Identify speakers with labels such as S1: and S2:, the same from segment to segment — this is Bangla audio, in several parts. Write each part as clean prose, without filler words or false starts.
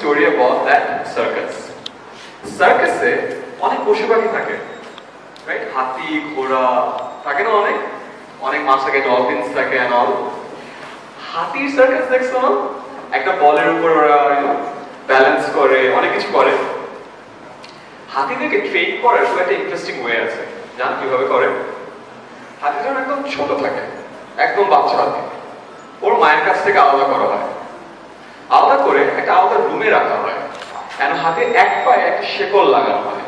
S1: story about that circus. সার্কাসে অনেক পশু পাখি থাকে, রাইট? হাতি, ঘোড়া থাকে না, অনেক অনেক মাছ থাকে, ডলফিনস থাকে এন্ড অল। হাতির সার্কাস দেখছো না? একটা বলের উপর ওরা ব্যালেন্স করে, অনেক কিছু করে। হাতিদেরকে ট্রেন করার খুব একটা ইন্টারেস্টিং ওয়ে আছে, জানো কিভাবে করে? হাতিটা একদম ছোট থাকে, একদম বাচ্চা হাতি, ওর মায়ের কাছ থেকে আলাদা করা হয়, আলাদা করে একটা আলাদা রুমে রাখা হয়, এন্ড হাতির এক পায়ে একটা শেকল লাগানো হয়,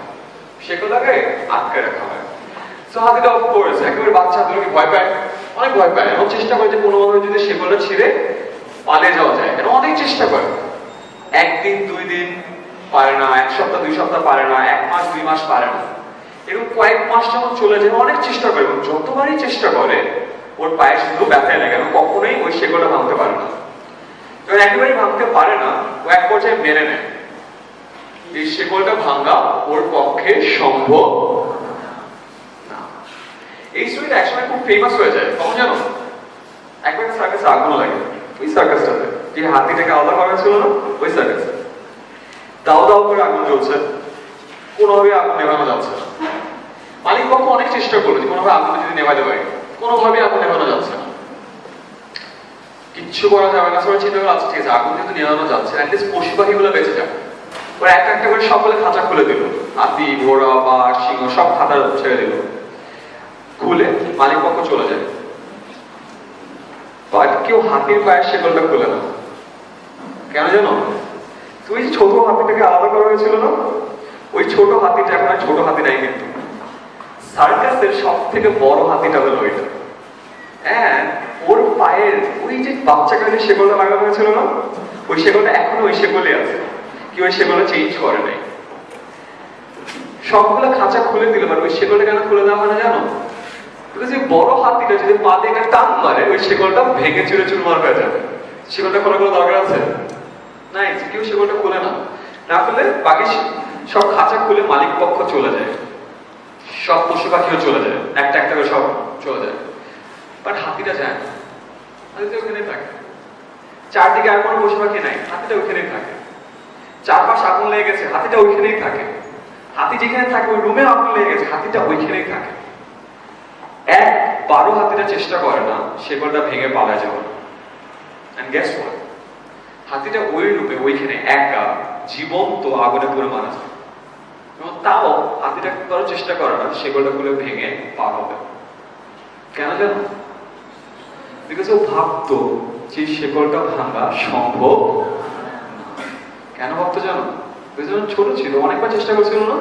S1: শেকল লাগায় আটকে রাখা হয়। সো হাতিটা অফকোর্স একেবারে বাচ্চা হাতিগুলোকে ভয় পায়, অনেক ভয় পায়, এবং চেষ্টা করে যে কোনোভাবে যদি শেকলটা ছিঁড়ে পালিয়ে যাওয়া যায়, এবং অনেক চেষ্টা করে। একদিন, 2 দিন পারে না, 1 সপ্তাহ 2 সপ্তাহ পারে না, 1 মাস 2 মাস পারে না, এরকম কয়েক মাস যখন চলে যায় অনেক চেষ্টা করে, এবং যতবারই চেষ্টা করে ওর পায়ে শুধু ব্যথায় লাগে, কখনোই ওই শেকলটা ভাঙতে পারে না। যখন একেবারেই ভাঙতে পারে না, ও এক পর্যায়ে মেনে নেয় এই শেকলটা ভাঙা ওর পক্ষে সম্ভব না। এই স্টোরিটা একসময় খুব ফেমাস হয়ে যায়, কখন জানো? একবার সার্কাসে আগুন লাগে, ওই সার্কাসটাতে যে হাতিটাকে আলাদা করা ছিল না, ওই সার্কাসে দাও দাও করে আগুন জ্বলছে, কোনোভাবে আগুন নেভানো যাচ্ছে না। মালিক পক্ষ অনেক চেষ্টা করলো যে কোনোভাবে আগুন যদি নেভাতে পারি, কোনোভাবে আগুন নেভানো যাচ্ছে না, কিচ্ছু করা যাবে না। সবাই চিন্তা করে, আচ্ছা ঠিক আছে, আগুন যেহেতু নেভানো যাচ্ছে, অ্যাটলিস্ট পশু পাখিগুলো বেঁচে যাবে। ওরা একটা একটা করে সকলে খাঁচা খুলে দিল, হাতি, ঘোড়া, বাঘ, সিংহ সব খাঁচা ছেড়ে দিল, খুলে মালিক পক্ষ চলে যায়। বাট কেউ হাতির পায়ের শেকলটা খুলে না, কেন জানো? তুই ছোট হাতিটাকে আলাদা করা হয়েছিল না, ওই ছোট হাতিটা এখন আর ছোট হাতি নাই, কিন্তু সার্কাসের সব থেকে বড় হাতিটা হলো ওইটা। ওর পায়ের ওই যে বাচ্চাকে যে শেকলটা লাগানো হয়েছিল না, ওই শেকলটা এখনো ওই শেকলে আছে, কি ওই শেকলটা চেঞ্জ করে নাই। সবগুলো খাঁচা খুলে দিল, বাট ওই শেকলটা কেন খুলে দেওয়া হয় না জানো? বিকজ ওই বড় হাতিটা যদি পা দিয়ে একটা টান মারে, ওই শেকলটা ভেঙে চুরে চুরমার হয়ে যাবে। শেকলটা খোলার কোনো দরকার আছে? নাই, কেউ শেকলটা খুলে না, না খুলে বাকি সব খাঁচা খুলে মালিক পক্ষ চলে যায়, সব পশু পাখিও চলে যায়, একটা একটা করে সব চলে যায়। বাট হাতিটা যায় না, হাতিটা ওখানেই থাকে। চারদিকে আর কোনো পশু পাখি নাই, হাতিটা ওইখানেই থাকে। চারপাশে আগুন লেগে গেছে, হাতিটা ওইখানেই থাকে। হাতি যেখানে থাকে, ওই রুমে আগুন লেগে গেছে, হাতিটা ওইখানেই থাকে। একবারও হাতিটা চেষ্টা করে না শেকলটা ভেঙে পালা যাবে। And guess what? হাতিটা ওই রূপে ওইখানে একা জীবন্ত আগুনে পুরো মারা যায়, এবং তাও হাতিটা কারো চেষ্টা করে না শেকলটা খুলে ভেঙে পার হবে। কেন জানো? বিকজ ও ভাবতো যে শেকলটা ভাঙা সম্ভব। কেন ভাবতো জানো? ছোট ছিল, অনেকবার চেষ্টা করছিল না,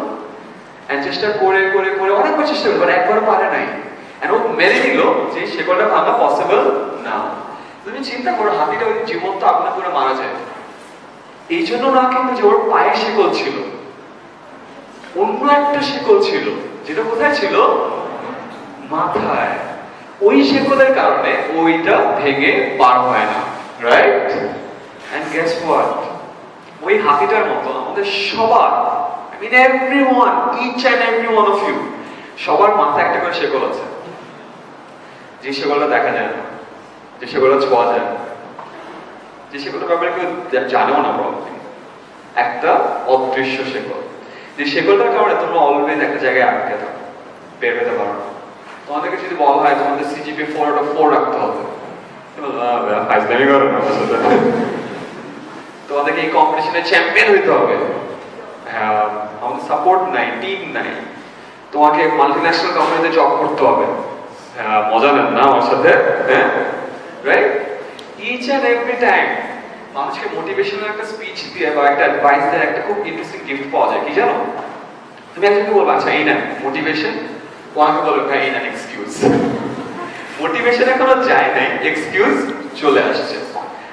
S1: চেষ্টা করে করে করে অনেকবার চেষ্টা করলো, একবার পারে নাই। ও মেনে নিল যে শেকলটা ভাঙা পসিবল না। তুমি চিন্তা করো, হাতিটা ওই জীবন্ত আগুনে পুরো মারা যায় এই জন্য না, কিন্তু যে ওর পায়ে শেকল ছিল, অন্য একটা শেকল ছিল, যেটা কোথায় ছিল? মাথায়। ওই শেকলের কারণে ওইটা ভেঙে পার হয় না, রাইট? And guess what? ওই হাতিটার মতো আমাদের সবার, I mean everyone, each and every one of you, সবার মাথায় একটা করে শেকল আছে, যে শেকলটা দেখা যায় না, যে শেকলটা ছোঁয়া যায় না, যে শেকলটার ব্যাপারে কেউ জানেও না প্রবলেম। একটা অদৃশ্য শেকল, যে শেকলটার কারণে তোমরা অলওয়েজ একটা জায়গায় আটকে থাকো, বের পেতে পারো না। তোমাদেরকে যদি বলা হয় তোমাদের সিজিপি 4/4 রাখতে হবে, তোমাদেরকে এই কম্পিটিশনে চ্যাম্পিয়ন হইতে হবে, আমাদের সাপোর্ট নাই, টিম নাই, তোমাকে মাল্টিন্যাশনাল কোম্পানিতে জব করতে হবে, মজা নেন না আমার সাথে? হ্যাঁ, right? Each and every time মানুষকে মোটিভেশনাল একটা স্পিচ দিয়ে বা একটা অ্যাডভাইস দিয়ে একটা খুব ইন্টারেস্টিং গিফট পাওয়া যায়। কি জানো? তুমি একজনকে বলবো, আচ্ছা এই না মোটিভেশন, তোমাকে বলবো ভাই এই না এক্সকিউজ। মোটিভেশন এখনো যায় নাই, এক্সকিউজ চলে আসছে।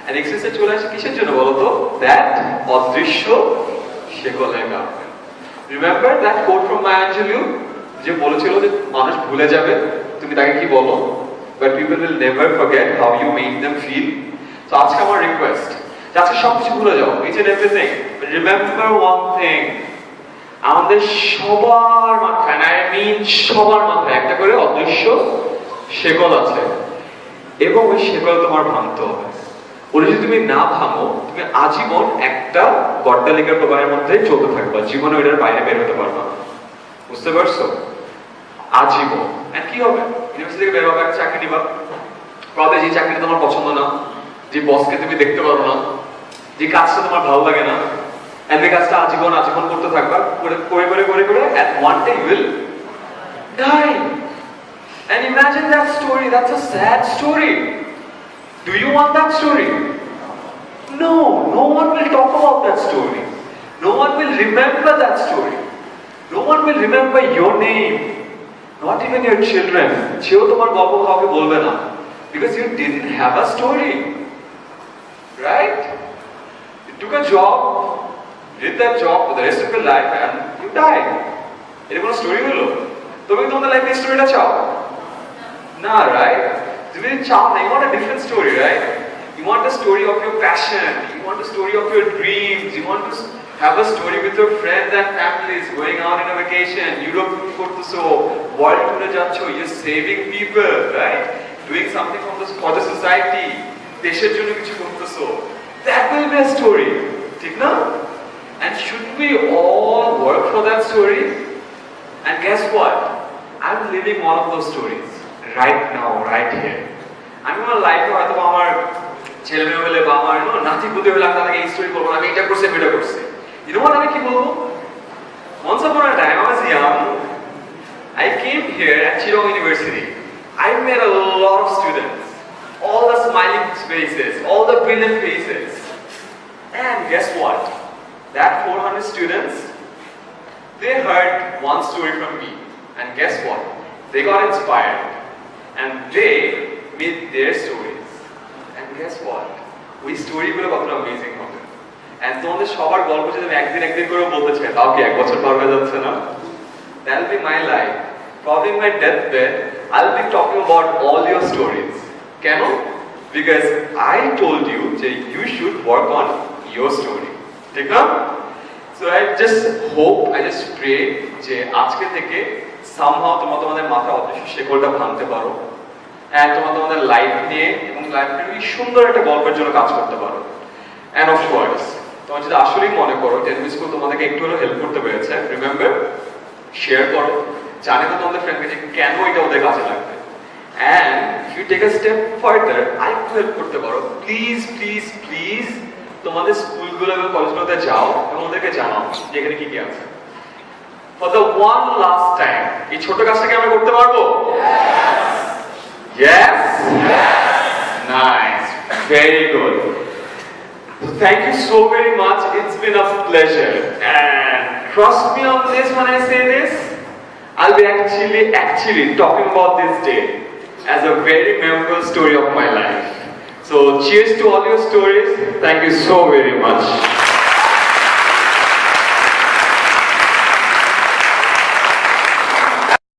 S1: আর এক্সকিউজটা চলে আসছে কিসের জন্য বলো তো? দ্যাট অদৃশ্য শেকলের কারণে। রিমেম্বার দ্যাট কোট ফ্রম মায়া আঞ্জলিউ, যে বলেছিল যে মানুষ ভুলে যাবে তুমি তাকে কি বলো, but people will never forget how you make them feel. তো আজকে আমার রিকোয়েস্ট, আজকে সবকিছু ভুলে যাও, each and everything, remember one thing, আমাদের সবার মাথায়, আই মিন সবার মাথায় একটা করে অদৃশ্য শেকল আছে, এবং ওই শেকল তোমার ভাঙতে হবে। ওটা যদি তুমি না ভাঙো, তুমি আজীবন একটা গড্ডালিকার প্রবাহের মধ্যে চলতে থাকবা, জীবনে ওটার বাইরে বের হতে পারবা না। বুঝতে পারছো? আজীবন। আর কি হবে? ইউনিভার্সিটি থেকে বের হবে, একটা চাকরি নিবা, কবে যে চাকরিটা তোমার পছন্দ না, যে বসকে তুমি দেখতে পারো না, যে কাজটা তোমার ভালো লাগে না, and এই কাজটা আজীবন আজীবন করতে থাকবা, করে at one day you will die. And imagine that story. That's a sad story. Do you want that story? No, no one will talk about that story. No one will remember that story. No one will remember your name. Not even your children. Cheo tomar golpo kauke bolbe na, because you didn't have a story. Right? You took a job, did that job for the rest of your life, and you died. এটা কোনো স্টোরি হলো? তুমি কি তোমাদের লাইফে স্টোরিটা চাও? না, রাইট? তুমি চাও না, you want a different story, right? You want a story of your passion, you want a story of your dreams, you want to have a story with your friends and families, going out in a vacation, Europe kortecho, world tour jaccho, you're saving people, right? Doing something for the society, desher jonno kichu kortecho. That will be a story, ঠিক না? And should we all work for that story? And guess what? I'm living one of those stories right now, right here. আমি আমার লাইফে হয়তো আমার ছেলে মেয়ে হলে বা আমার নাতি পুতি হলে আমি তাদেরকে এই স্টোরি বলবো, আমি এটা করছি এটা করছি। You know what আমি কি বলবো? Once upon a time I was young. I came here at Chittagong University. I met a lot of students, all the smiling faces, all the brilliant faces. And guess what? That 400 students, they heard one story from me, and guess what? They got inspired, and they made their stories. And guess what? ওই স্টোরিগুলো কতটা অ্যামেজিং হবে। And তোমাদের সবার গল্প যদি আমি একদিন করে বলতে চাই, তাও কি 1 বছর পার হয়ে যাচ্ছে না? That will be my life. Probably in my deathbed, I'll be talking about all your stories. কেন? Because I told you that you should work on your story. ঠিক না? So I just hope, I just pray যে আজকে থেকে somehow তোমাদের মাথা অবশ্যই শেকলটা ভাঙতে পারো, and তোমাদের লাইফ নিয়ে এবং লাইফের এই সুন্দর একটা গল্পের জন্য কাজ করতে পারো। And of course, তোমরা যদি আসলেই মনে করো যে স্কুল তোমাদেরকে একটু হলেও হেল্প করতে পেরেছে, রিমেম্বার, শেয়ার করো, জানে তো তোমাদের ফ্রেন্ডকে যে কেন এটা ওদের কাজে লাগবে। And if you take a step further, আরেকটু হেল্প করতে পারো, প্লিজ প্লিজ প্লিজ তোমাদের স্কুলগুলো এবং কলেজগুলোতে যাও এবং ওদেরকে জানাও যে এখানে কি কি আছে। For the one last time, এই ছোট কাজটা কি আমরা করতে পারবো? Yes? Nice. Very good. So thank you so very much. It's been a pleasure. And trust me on this when I say this, I'll be actually talking about this day as a very memorable story of my life. So cheers to all your stories. Thank you so very much.